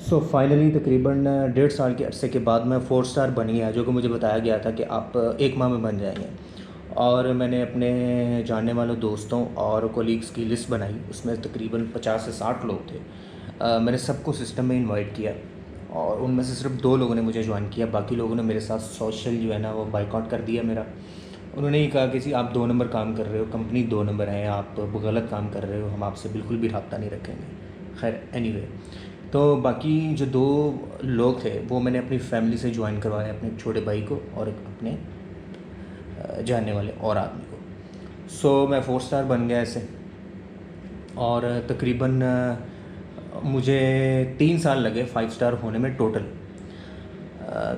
Finally तकरीबन 1.5 साल के अरसे के बाद मैं 4 स्टार बन गया, जो कि मुझे बताया गया था कि आप 1 माह में बन जाएंगे। और मैंने अपने जानने वाले दोस्तों और कोलीग्स की लिस्ट बनाई, उसमें तकरीबन 50 से 60 लोग थे। मैंने सबको सिस्टम में इनवाइट किया और उनमें से सिर्फ 2 लोगों ने मुझे ज्वाइन किया, बाकी लोगों ने मेरे साथ सोशल जो है ना वो बाइकआउट कर दिया मेरा। उन्होंने ये कहा कि जी आप 2 नंबर काम कर रहे हो, कंपनी 2 नंबर है, आप गलत काम कर रहे हो, हम आपसे बिल्कुल भी रब्ता नहीं रखेंगे। खैर एनीवे, तो बाकी जो 2 लोग थे वो मैंने अपनी फैमिली से ज्वाइन करवाया, अपने एक छोटे भाई को और एक अपने जानने वाले और आदमी को। मैं 4 स्टार बन गया ऐसे। और तकरीबन मुझे 3 साल लगे 5 स्टार होने में टोटल।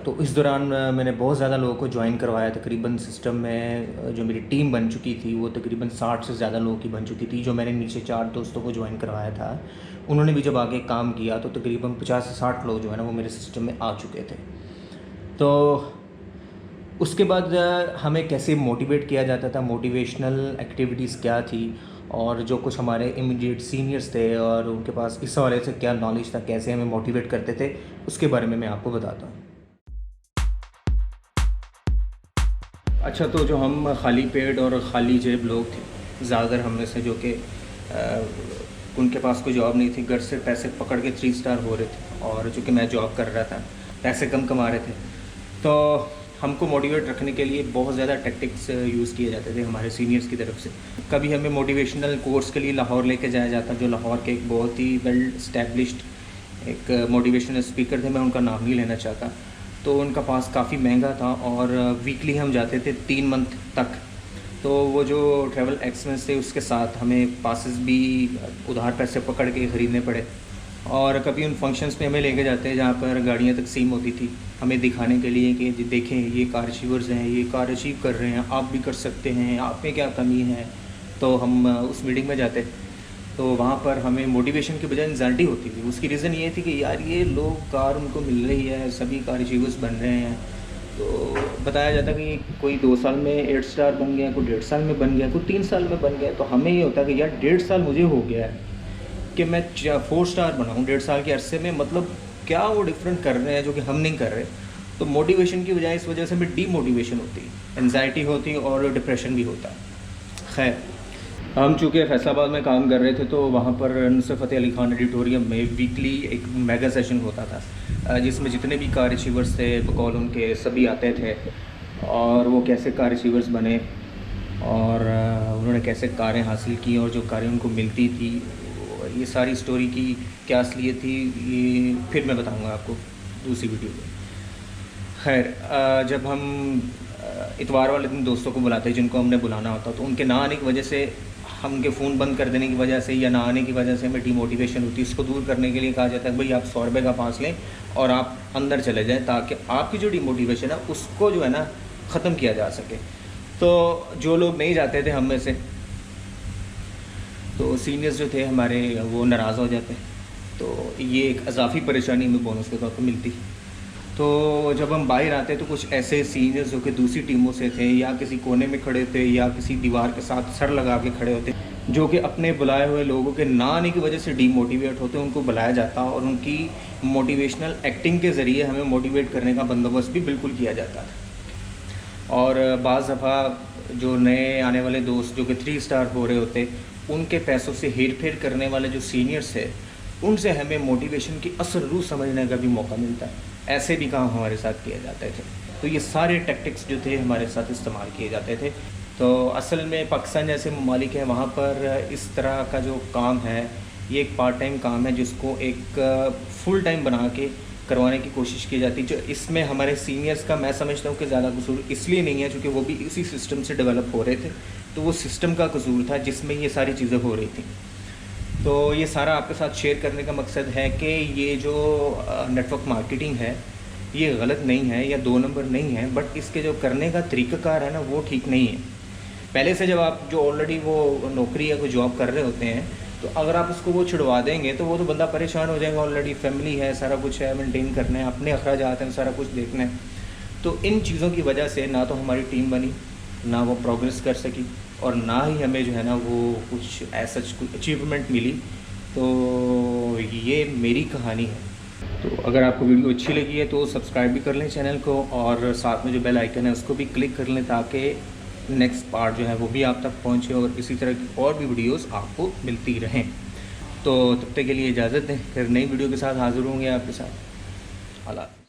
तो इस दौरान मैंने बहुत ज़्यादा लोगों को ज्वाइन करवाया। तकरीबन सिस्टम में जो मेरी टीम बन चुकी थी वो तकरीबन 60 से ज़्यादा लोगों की बन चुकी थी। जो मैंने नीचे 4 दोस्तों को ज्वाइन करवाया था, उन्होंने भी जब आगे काम किया तो तकरीबन 50 से 60 लोग जो है ना वो मेरे सिस्टम में आ चुके थे। तो उसके बाद हमें कैसे मोटिवेट किया जाता था, मोटिवेशनल एक्टिविटीज़ क्या थी, और जो कुछ हमारे इमीडिएट सीनियर्स थे और उनके पास इस हवाले से क्या नॉलेज था, कैसे हमें मोटिवेट करते थे, उसके बारे में मैं आपको बताता हूँ। अच्छा, तो जो हम खाली पेट और ख़ाली जेब लोग थे, ज़्यादातर हम में से जो कि उनके पास कोई जॉब नहीं थी, घर से पैसे पकड़ के 3 स्टार हो रहे थे, और चूँकि मैं जॉब कर रहा था, पैसे कम कमा रहे थे, तो हमको मोटिवेट रखने के लिए बहुत ज़्यादा टैक्टिक्स यूज़ किए जाते थे हमारे सीनियर्स की तरफ से। कभी हमें मोटिवेशनल कोर्स के लिए लाहौर लेके जाया जाता, जो लाहौर के एक बहुत ही वेल इस्टेब्लिश्ड एक मोटिवेशनल स्पीकर थे, मैं उनका नाम नहीं लेना चाहता। तो उनका पास काफ़ी महंगा था और वीकली हम जाते थे 3 मंथ तक। तो वो जो ट्रैवल एक्सपेंस थे उसके साथ हमें पासेस भी उधार पैसे पकड़ के ख़रीदने पड़े। और कभी उन फंक्शंस में हमें लेके जाते हैं जहाँ पर गाड़ियाँ तकसीम होती थी, हमें दिखाने के लिए कि देखें ये कार अचीवर्स हैं, ये कार अचीव कर रहे हैं, आप भी कर सकते हैं, आप में क्या कमी है। तो हम उस मीटिंग में जाते, तो वहाँ पर हमें मोटिवेशन की बजाय एंजाइटी होती थी। उसकी रीज़न ये थी कि यार ये लोग कार उनको मिल रही है, सभी कार अचीवर्स बन रहे हैं। तो बताया जाता कि कोई 2 साल में 8 स्टार बन गया, कोई 1.5 साल में बन गया, कोई 3 साल में बन गया। तो हमें ये होता कि यार 1.5 साल मुझे हो गया है कि मैं 4 स्टार बनाऊँ 1.5 साल के अरसे में, मतलब क्या वो डिफरेंट कर रहे हैं जो कि हम नहीं कर रहे। तो मोटिवेशन की बजाय इस वजह से हमें डीमोटिवेशन होती है, एनजाइटी होती है और डिप्रेशन भी होता है। खैर, हम चूँकि फैसलाबाद में काम कर रहे थे, तो वहाँ पर नुसरत फ़तेह अली खान ऑडिटोरियम में वीकली एक मेगा सेशन होता था, जिसमें जितने भी कार अचीवर्स थे बकौल उनके सभी आते थे, और वो कैसे कार अचीवर्स बने और उन्होंने कैसे कारें हासिल की और जो कारें उनको मिलती थी, ये सारी स्टोरी की क्या असलियत थी, ये फिर मैं बताऊँगा आपको दूसरी वीडियो में। खैर, जब हम इतवार वाले दिन दोस्तों को बुलाते हैं जिनको हमने बुलाना होता, तो उनके ना आने की वजह से, हम उनके फ़ोन बंद कर देने की वजह से या ना आने की वजह से हमें डीमोटिवेशन होती है। इसको दूर करने के लिए कहा जाता है भाई आप 100 रुपये का पास लें और आप अंदर चले जाएं, ताकि आपकी जो डीमोटिवेशन है उसको जो है ना ख़त्म किया जा सके। तो जो लोग नहीं जाते थे हम में से, तो सीनियर्स जो थे हमारे वो नाराज़ हो जाते, तो ये एक अजाफ़ी परेशानी हमें बोनस के तौर पर मिलती। तो जब हम बाहर आते तो कुछ ऐसे सीनियर्स जो कि दूसरी टीमों से थे या किसी कोने में खड़े थे या किसी दीवार के साथ सर लगा के खड़े होते, जो कि अपने बुलाए हुए लोगों के ना आने की वजह से डीमोटिवेट होते, उनको बुलाया जाता और उनकी मोटिवेशनल एक्टिंग के ज़रिए हमें मोटिवेट करने का बंदोबस्त भी बिल्कुल किया जाता था। और बाज़ दफ़ा जो नए आने वाले दोस्त जो कि 3 स्टार हो रहे होते, उनके पैसों से हेर फेर करने वाले जो सीनियर्स थे, उनसे हमें मोटिवेशन की असल रूह समझने का भी मौका मिलता है। ऐसे भी काम हमारे साथ किए जाते थे। तो ये सारे टैक्टिक्स जो थे हमारे साथ इस्तेमाल किए जाते थे। तो असल में पाकिस्तान जैसे ममालिक हैं, वहाँ पर इस तरह का जो काम है ये एक पार्ट टाइम काम है, जिसको एक फुल टाइम बना के करवाने की कोशिश की जाती है। जो इसमें हमारे सीनियर्स का मैं समझता हूँ कि ज़्यादा कसूर इसलिए नहीं है क्योंकि वो भी इसी सिस्टम से डेवलप हो रहे थे, तो वो सिस्टम का कसूर था जिसमें ये सारी चीज़ें हो रही थी। तो ये सारा आपके साथ शेयर करने का मकसद है कि ये जो नेटवर्क मार्केटिंग है ये गलत नहीं है या 2 नंबर नहीं है, बट इसके जो करने का तरीक़ाकार है ना वो ठीक नहीं है। पहले से जब आप जो ऑलरेडी वो नौकरी या कोई जॉब कर रहे होते हैं, तो अगर आप उसको वो छुड़वा देंगे तो वो तो बंदा परेशान हो जाएगा। ऑलरेडी फैमिली है, सारा कुछ है, मेंटेन करना है, अपने अखराजात हैं, सारा कुछ देखना है। तो इन चीज़ों की वजह से ना तो हमारी टीम बनी, ना वो प्रोग्रेस कर सकी, और ना ही हमें जो है ना वो कुछ ऐसा कुछ अचीवमेंट मिली। तो ये मेरी कहानी है। तो अगर आपको वीडियो अच्छी लगी है तो सब्सक्राइब भी कर लें चैनल को, और साथ में जो बेल आइकन है उसको भी क्लिक कर लें ताकि नेक्स्ट पार्ट जो है वो भी आप तक पहुँचे और इसी तरह की और भी वीडियोस आपको मिलती रहें। तो तब तक के लिए इजाज़त दें, फिर नई वीडियो के साथ हाज़िर होंगे आपके साथ। अल्लाह।